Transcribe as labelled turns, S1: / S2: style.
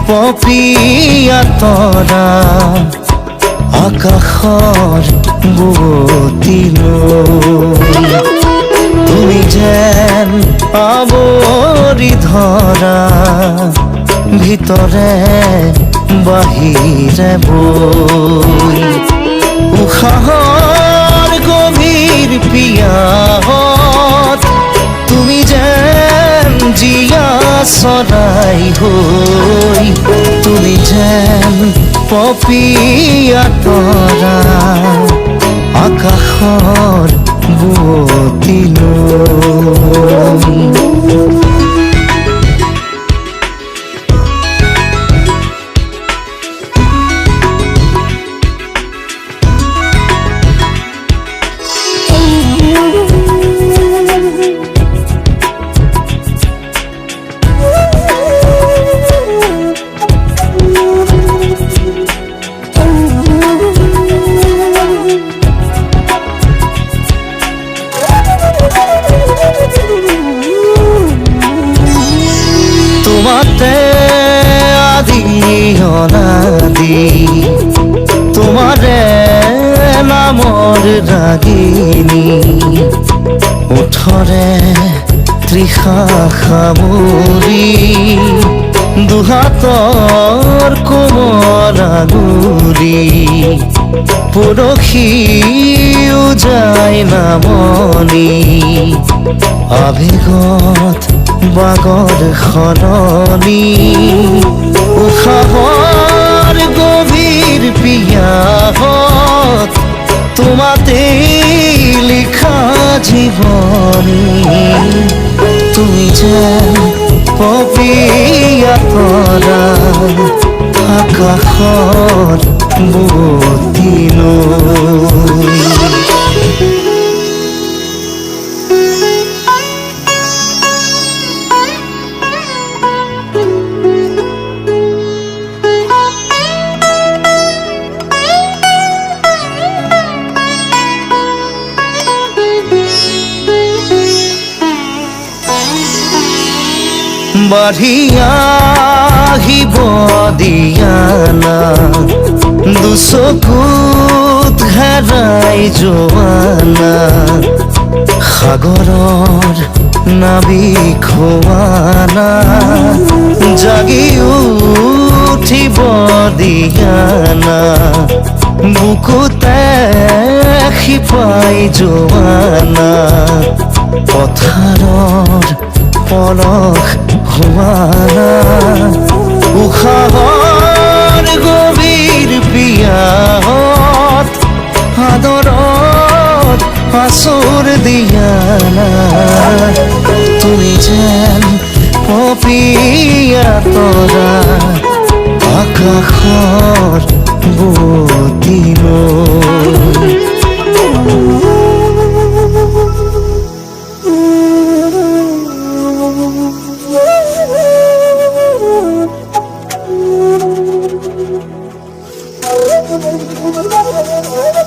S1: পপিয়া তৰা আকাশৰ বুৱতীলৈ তুমি যেন আৱৰি ধৰা ভিতৰে বাহিৰে বৈ উশাহৰ গভীৰ পিয়াহত তুমি যেন জীয়া চৰাই হৈ তুমি যেন পপিয়া তৰা আকাশৰ বুৱতীলৈ তোমাতে আদি অনাদি তোমাৰে নামৰ ৰাগিনী ওঠৰে তৃষা সামৰি দুহাতৰ কোমল আঙুলি পৰশি উজাই নামনি আবেগত বাগৰ সলনি উশাহৰ গভীৰ পিয়াহত তোমাতেই লিখা জীৱনী তুমি যেন পপিয়া তৰা আকাশৰ বুৱতীলৈ বাঢ়িয়া আহিব দিয়ানা দুচকুত হেৰাই যোৱানা সাগৰৰ নাবিক হোৱানা জাগি উঠিব দিয়ানা বুকুতে শিপাই যোৱানা পথাৰৰ পলস হোৱানা উশাহৰ গভীৰ পিয়াহত আদৰত আচৰ দিয়ানা তুমি যেন পপিয়া তৰা আকাশৰ বুৱতীলৈ
S2: Thank you.